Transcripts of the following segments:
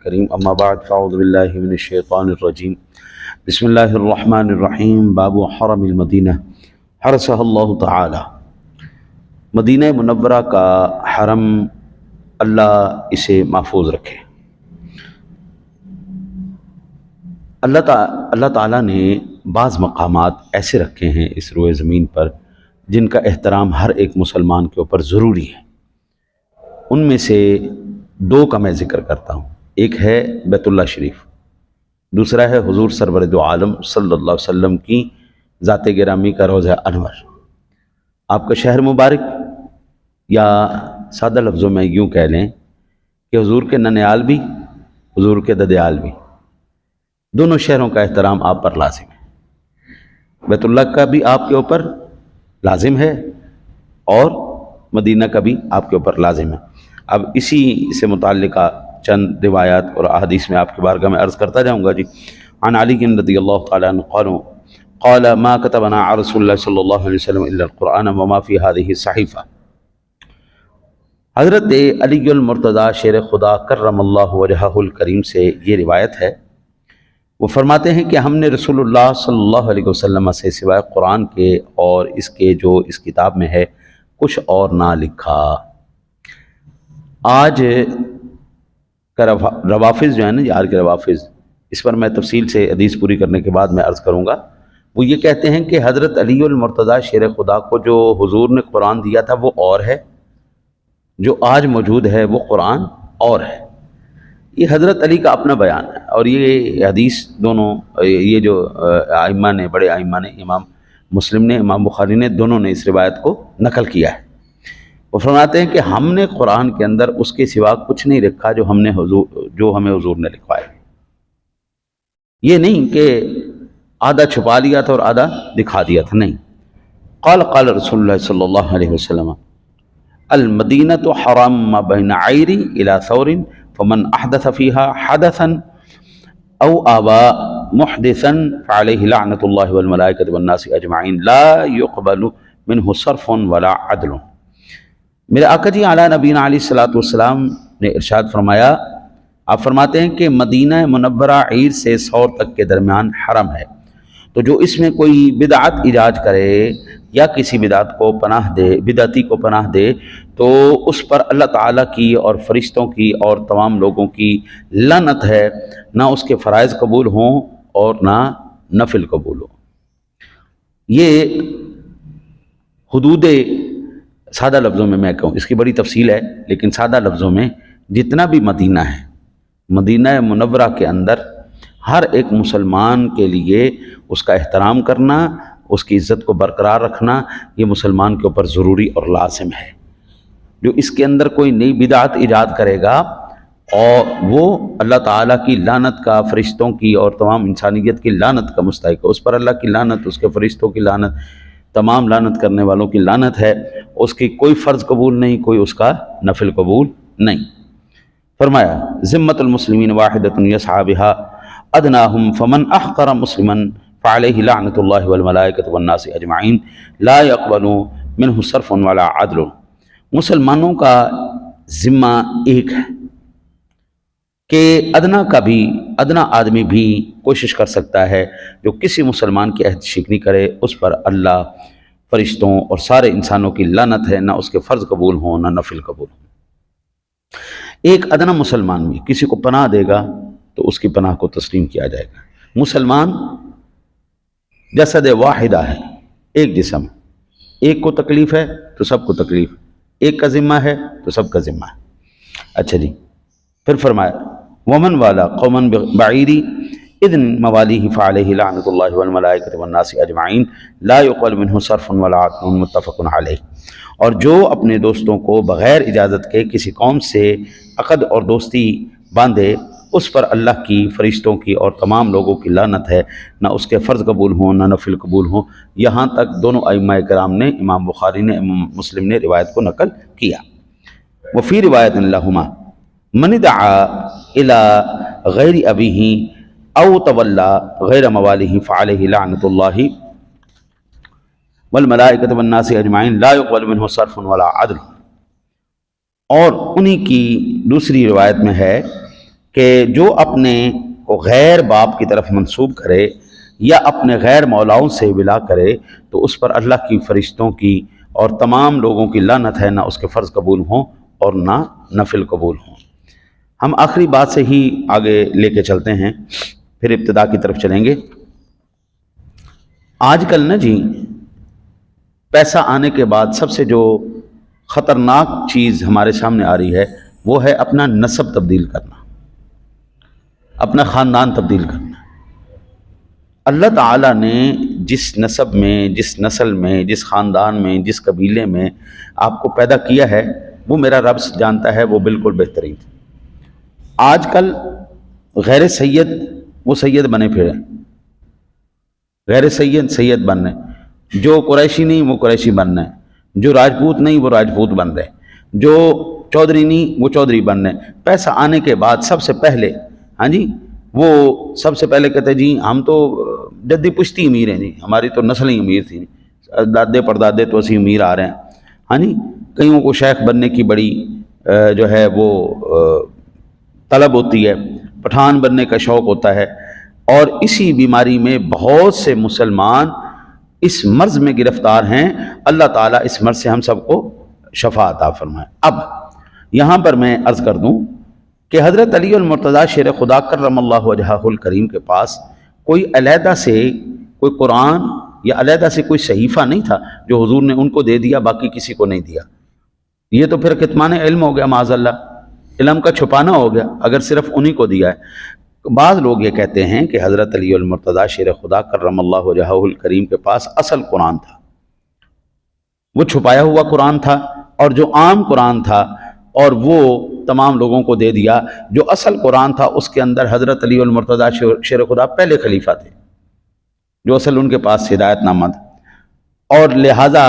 الكریم اما بعد فاعوذ باللہ من الشیطان الرجیم بسم اللہ الرحمن الرحیم باب حرم المدینہ حرسہ اللہ تعالی۔ مدینہ منورہ کا حرم اللہ اسے محفوظ رکھے۔ اللہ تعالیٰ نے بعض مقامات ایسے رکھے ہیں اس روئے زمین پر جن کا احترام ہر ایک مسلمان کے اوپر ضروری ہے۔ ان میں سے دو کا میں ذکر کرتا ہوں، ایک ہے بیت اللہ شریف، دوسرا ہے حضور سرور دو عالم صلی اللہ علیہ وسلم کی ذات گرامی کا روضہ انور۔ آپ کا شہر مبارک، یا سادہ لفظوں میں یوں کہہ لیں کہ حضور کے ننیال بھی، حضور کے ددیال بھی، دونوں شہروں کا احترام آپ پر لازم ہے۔ بیت اللہ کا بھی آپ کے اوپر لازم ہے اور مدینہ کا بھی آپ کے اوپر لازم ہے۔ اب اسی سے متعلقہ چند روایات اور احادیث میں آپ کی بارگاہ میں عرض کرتا جاؤں گا۔ عن علی رضی اللہ تعالیٰ عنہ قال ما كتبنا على رسول اللہ صلی اللہ علیہ وسلم الا القرآن وما في هذه الصحیفہ۔ حضرت علی المرتضیٰ شیر خدا کرم اللہ وجہہ الکریم سے یہ روایت ہے، وہ فرماتے ہیں کہ ہم نے رسول اللہ صلی اللہ علیہ وسلم سے سوائے قرآن کے اور اس کے جو اس کتاب میں ہے کچھ اور نہ لکھا۔ آج کا روافظ جو ہے نا، آج کے روافظ، اس پر میں تفصیل سے حدیث پوری کرنے کے بعد میں عرض کروں گا۔ وہ یہ کہتے ہیں کہ حضرت علی المرتضیٰ شیر خدا کو جو حضور نے قرآن دیا تھا وہ اور ہے، جو آج موجود ہے وہ قرآن اور ہے۔ یہ حضرت علی کا اپنا بیان ہے، اور یہ حدیث دونوں، یہ جو ائمہ نے، بڑے ائمہ نے، امام مسلم نے، امام بخاری نے، دونوں نے اس روایت کو نقل کیا ہے۔ وہ فرماتے ہیں کہ ہم نے قرآن کے اندر اس کے سوا کچھ نہیں رکھا جو ہمیں حضور نے لکھوایا۔ یہ نہیں کہ آدھا چھپا لیا تھا اور آدھا دکھا دیا تھا، نہیں۔ قال رسول اللہ صلی اللہ علیہ وسلم المدینۃ حرام ما بین عیری الی ثور فمن احدث فیها حدثا او آبا محدثا فعلیہ لعنۃ اللہ والملائکۃ والناس اجمعین لا يقبل منہ صرف ولا عدل۔ میرے آقا جی اعلیٰ نبینا علیہ الصلوۃ والسلام نے ارشاد فرمایا، آپ فرماتے ہیں کہ مدینہ منورہ عیر سے ثور تک کے درمیان حرم ہے، تو جو اس میں کوئی بدعت ایجاد کرے یا کسی بدعت کو پناہ دے، بدعتی کو پناہ دے، تو اس پر اللہ تعالیٰ کی اور فرشتوں کی اور تمام لوگوں کی لعنت ہے، نہ اس کے فرائض قبول ہوں اور نہ نفل قبول ہوں۔ یہ حدود، سادہ لفظوں میں میں کہوں، اس کی بڑی تفصیل ہے لیکن سادہ لفظوں میں جتنا بھی مدینہ ہے، مدینہ منورہ کے اندر ہر ایک مسلمان کے لیے اس کا احترام کرنا، اس کی عزت کو برقرار رکھنا، یہ مسلمان کے اوپر ضروری اور لازم ہے۔ جو اس کے اندر کوئی نئی بدعت ایجاد کرے گا اور وہ اللہ تعالیٰ کی لعنت کا، فرشتوں کی اور تمام انسانیت کی لعنت کا مستحق ہے، اس پر اللہ کی لعنت، اس کے فرشتوں کی لعنت، تمام لعنت کرنے والوں کی لعنت ہے، اس کی کوئی فرض قبول نہیں، کوئی اس کا نفل قبول نہیں۔ فرمایا ذمۃ المسلمین واحدۃ یسعی بها ادناہم فمن احقر مسلما فعلیہ لعنۃ اللہ والملائکۃ والناس اجمعین لا يقبل منہ صرف ولا عدل۔ مسلمانوں کا ذمہ ایک ہے کہ ادنا آدمی بھی کوشش کر سکتا ہے، جو کسی مسلمان کی عہد شکنی کرے اس پر اللہ، فرشتوں اور سارے انسانوں کی لعنت ہے، نہ اس کے فرض قبول ہوں نہ نفل قبول ہوں۔ ایک ادنا مسلمان بھی کسی کو پناہ دے گا تو اس کی پناہ کو تسلیم کیا جائے گا۔ مسلمان جسد واحدہ ہے، ایک جسم، ایک کو تکلیف ہے تو سب کو تکلیف، ایک کا ذمہ ہے تو سب کا ذمہ ہے۔ اچھا جی، پھر فرمایا ومن والا قوما بعیری اذن موالیہ فعلیہ لعنۃ اللہ والملائکۃ والناس اجمعین لا يقبل منہ صرف ولا عدل متفق علیہ۔ اور جو اپنے دوستوں کو بغیر اجازت کے کسی قوم سے عقد اور دوستی باندھے، اس پر اللہ کی، فرشتوں کی اور تمام لوگوں کی لعنت ہے، نہ اس کے فرض قبول ہوں نہ نفل قبول ہوں۔ یہاں تک دونوں ائمہ کرام نے، امام بخاری نے، امام مسلم نے روایت کو نقل کیا۔ وفی روایت لہما من دعا الی غیر ابیہ او تولی غیر موالیہ فعلیہ لعنۃ اللہ والملائکۃ والناس اجمعین لا يقبل منہ صرف ولا عدل۔ اور انہی کی دوسری روایت میں ہے کہ جو اپنے کو غیر باپ کی طرف منسوب کرے یا اپنے غیر مولاؤں سے ولا کرے تو اس پر اللہ کی فرشتوں کی اور تمام لوگوں کی لعنت ہے، نہ اس کے فرض قبول ہوں اور نہ نفل قبول ہوں۔ ہم آخری بات سے ہی آگے لے کے چلتے ہیں، پھر ابتدا کی طرف چلیں گے۔ آج کل نا جی پیسہ آنے کے بعد سب سے جو خطرناک چیز ہمارے سامنے آ رہی ہے وہ ہے اپنا نسب تبدیل کرنا، اپنا خاندان تبدیل کرنا۔ اللہ تعالیٰ نے جس نسب میں، جس نسل میں، جس خاندان میں، جس قبیلے میں آپ کو پیدا کیا ہے وہ میرا رب جانتا ہے، وہ بالکل بہترین۔ آج کل غیر سید وہ سید بنے پھرے، غیر سید سید بن رہے، جو قریشی نہیں وہ قریشی بن رہے، جو راجپوت نہیں وہ راجپوت بن رہے، جو چودھری نہیں وہ چودھری بن رہے۔ پیسہ آنے کے بعد سب سے پہلے جی وہ سب سے پہلے کہتے ہیں جی ہم تو جدی پشتی امیر ہیں جی، ہماری تو نسلیں امیر تھیں، دادے پردادے تو اسی امیر آ رہے ہیں جی۔ کئیوں کو شیخ بننے کی بڑی جو ہے وہ طلب ہوتی ہے، پٹھان بننے کا شوق ہوتا ہے، اور اسی بیماری میں بہت سے مسلمان اس مرض میں گرفتار ہیں۔ اللہ تعالیٰ اس مرض سے ہم سب کو شفا عطا فرمائے۔ اب یہاں پر میں عرض کر دوں کہ حضرت علی المرتضیٰ شیر خدا کرم اللہ وجہہ الکریم کے پاس کوئی علیحدہ سے کوئی قرآن یا علیحدہ سے کوئی صحیفہ نہیں تھا جو حضور نے ان کو دے دیا، باقی کسی کو نہیں دیا۔ یہ تو پھر کتمان علم ہو گیا، معاذ اللہ، علم کا چھپانا ہو گیا اگر صرف انہی کو دیا ہے۔ بعض لوگ یہ کہتے ہیں کہ حضرت علی المرتضیٰ شیر خدا کرم اللہ وجہہ الکریم کے پاس اصل قرآن تھا، وہ چھپایا ہوا قرآن تھا، اور جو عام قرآن تھا اور وہ تمام لوگوں کو دے دیا۔ جو اصل قرآن تھا اس کے اندر حضرت علی المرتضیٰ شیر خدا پہلے خلیفہ تھے، جو اصل ان کے پاس ہدایت نامہ تھا، اور لہٰذا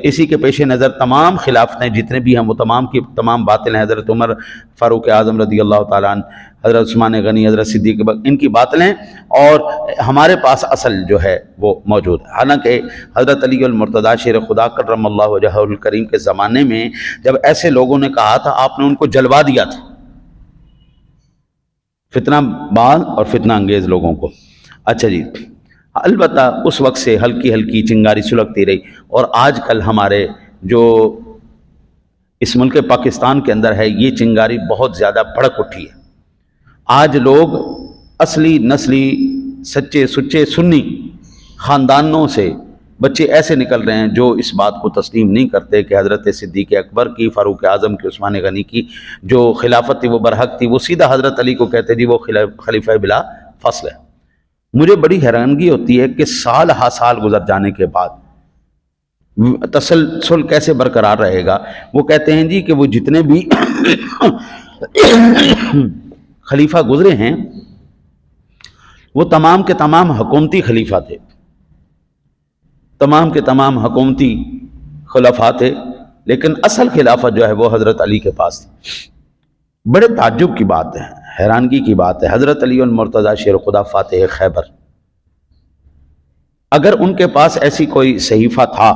اسی کے پیش نظر تمام خلافتیں جتنے بھی ہیں وہ تمام کی تمام باطل ہیں۔ حضرت عمر فاروق اعظم رضی اللہ تعالیٰ عنہ، حضرت عثمان غنی، حضرت صدیق ان کی باطلیں، اور ہمارے پاس اصل جو ہے وہ موجود ہے۔ حالانکہ حضرت علی المرتضیٰ شیر خدا کرم اللہ وجہہ الکریم کے زمانے میں جب ایسے لوگوں نے کہا تھا، آپ نے ان کو جلوا دیا تھا، فتنہ باز اور فتنہ انگیز لوگوں کو۔ اچھا جی، البتہ اس وقت سے ہلکی ہلکی چنگاری سلگتی رہی، اور آج کل ہمارے جو اس ملک پاکستان کے اندر ہے یہ چنگاری بہت زیادہ بھڑک اٹھی ہے۔ آج لوگ اصلی نسلی سچے سچے سنی خاندانوں سے بچے ایسے نکل رہے ہیں جو اس بات کو تسلیم نہیں کرتے کہ حضرت صدیق اکبر کی، فاروق اعظم کی، عثمان غنی کی جو خلافت تھی وہ برحق تھی، وہ سیدھا حضرت علی کو کہتے جی وہ خلیفہ بلا فصل ہے۔ مجھے بڑی حیرانگی ہوتی ہے کہ سال ہا سال گزر جانے کے بعد تسلسل کیسے برقرار رہے گا۔ وہ کہتے ہیں جی کہ وہ جتنے بھی خلیفہ گزرے ہیں وہ تمام کے تمام حکومتی خلیفہ تھے، تمام کے تمام حکومتی خلفاء تھے، لیکن اصل خلافت جو ہے وہ حضرت علی کے پاس تھی۔ بڑے تعجب کی بات ہے، حیرانگی کی بات ہے، حضرت علی المرتضیٰ شیر خدا فاتح خیبر، اگر ان کے پاس ایسی کوئی صحیفہ تھا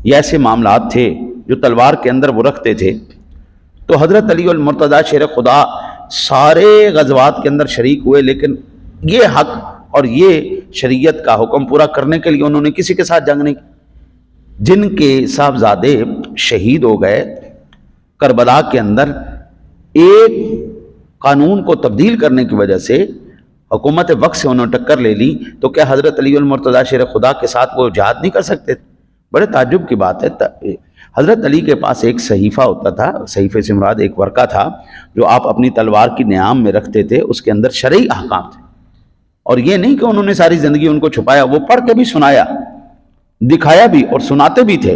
یا ایسے معاملات تھے جو تلوار کے اندر وہ رکھتے تھے، تو حضرت علی المرتضیٰ شیر خدا سارے غزوات کے اندر شریک ہوئے، لیکن یہ حق اور یہ شریعت کا حکم پورا کرنے کے لیے انہوں نے کسی کے ساتھ جنگ نہیں کی۔ جن کے صاحبزادے شہید ہو گئے کربلا کے اندر، ایک قانون کو تبدیل کرنے کی وجہ سے حکومت وقت سے انہوں نے ٹکر لے لی، تو کیا حضرت علی المرتضیٰ شیر خدا کے ساتھ وہ جہاد نہیں کر سکتے تھے؟ بڑے تعجب کی بات ہے۔ حضرت علی کے پاس ایک صحیفہ ہوتا تھا، صحیفے سے مراد ایک ورقہ تھا جو آپ اپنی تلوار کی نیام میں رکھتے تھے، اس کے اندر شرعی احکام تھے، اور یہ نہیں کہ انہوں نے ساری زندگی ان کو چھپایا، وہ پڑھ کے بھی سنایا، دکھایا بھی اور سناتے بھی تھے۔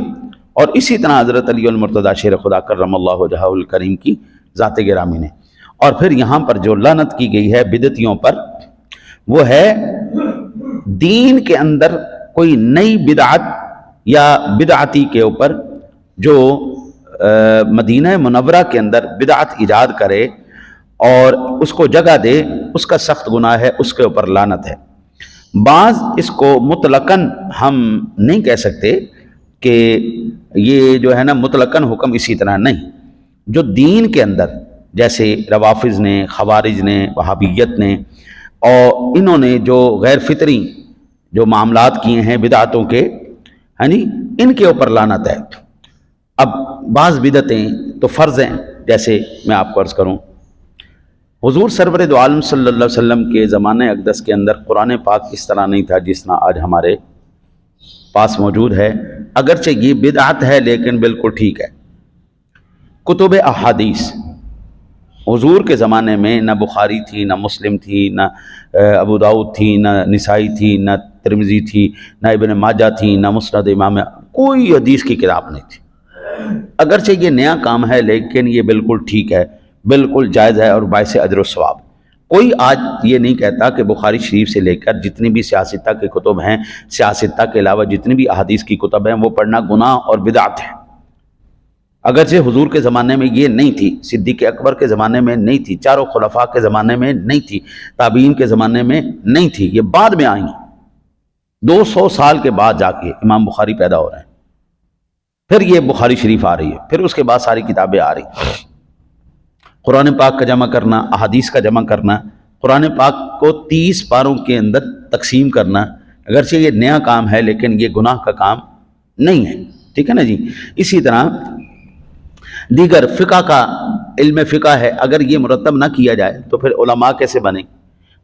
اور اسی طرح حضرت علی المرتضیٰ شیر خدا کرم اللہ وجہہ الکریم کی ذات گرامی نے۔ اور پھر یہاں پر جو لعنت کی گئی ہے بدعتیوں پر، وہ ہے دین کے اندر کوئی نئی بدعت یا بدعتی کے اوپر جو مدینہ منورہ کے اندر بدعت ایجاد کرے اور اس کو جگہ دے، اس کا سخت گناہ ہے، اس کے اوپر لعنت ہے۔ بعض اس کو مطلقاً ہم نہیں کہہ سکتے کہ یہ جو ہے نا مطلقاً حکم اسی طرح نہیں، جو دین کے اندر جیسے روافظ نے، خوارج نے، وہابیت نے، اور انہوں نے جو غیر فطری جو معاملات کیے ہیں بدعتوں کے، ہاں جی، ان کے اوپر لعنت ہے۔ اب بعض بدعتیں تو فرض ہیں، جیسے میں آپ کو عرض کروں، حضور سرور دو عالم صلی اللہ علیہ وسلم کے زمانہ اقدس کے اندر قرآن پاک اس طرح نہیں تھا جس طرح آج ہمارے پاس موجود ہے، اگرچہ یہ بدعت ہے لیکن بالکل ٹھیک ہے۔ کتب احادیث حضور کے زمانے میں نہ بخاری تھی، نہ مسلم تھی، نہ ابو داؤد تھی، نہ نسائی تھی، نہ ترمذی تھی، نہ ابن ماجہ تھی، نہ مسند امام، کوئی حدیث کی کتاب نہیں تھی۔ اگرچہ یہ نیا کام ہے لیکن یہ بالکل ٹھیک ہے، بالکل جائز ہے اور باعث اجر و ثواب۔ کوئی آج یہ نہیں کہتا کہ بخاری شریف سے لے کر جتنی بھی سیاستہ کے کتب ہیں، سیاستہ کے علاوہ جتنی بھی احادیث کی کتب ہیں، وہ پڑھنا گناہ اور بدعت ہے۔ اگرچہ حضور کے زمانے میں یہ نہیں تھی، صدیق اکبر کے زمانے میں نہیں تھی، چاروں خلفاء کے زمانے میں نہیں تھی، تابعین کے زمانے میں نہیں تھی، یہ بعد میں آئیں۔ 200 سال کے بعد جا کے امام بخاری پیدا ہو رہے ہیں، پھر یہ بخاری شریف آ رہی ہے، پھر اس کے بعد ساری کتابیں آ رہی۔ قرآن پاک کا جمع کرنا، احادیث کا جمع کرنا، قرآن پاک کو 30 پاروں کے اندر تقسیم کرنا، اگرچہ یہ نیا کام ہے لیکن یہ گناہ کا کام نہیں ہے، ٹھیک ہے نا جی۔ اسی طرح دیگر فقہ کا علم فقہ ہے، اگر یہ مرتب نہ کیا جائے تو پھر علماء کیسے بنیں؟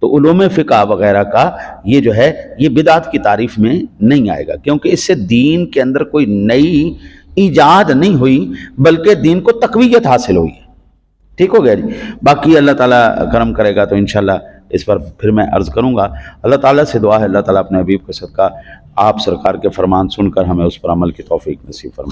تو علوم فقہ وغیرہ کا یہ جو ہے یہ بدعت کی تعریف میں نہیں آئے گا، کیونکہ اس سے دین کے اندر کوئی نئی ایجاد نہیں ہوئی بلکہ دین کو تقویت حاصل ہوئی ہے۔ ٹھیک ہو گیا جی۔ باقی اللہ تعالیٰ کرم کرے گا تو انشاءاللہ اس پر پھر میں عرض کروں گا۔ اللہ تعالیٰ سے دعا ہے اللہ تعالیٰ اپنے حبیب کے صدقہ آپ سرکار کے فرمان سن کر ہمیں اس پر عمل کی توفیق نصیب فرمائے۔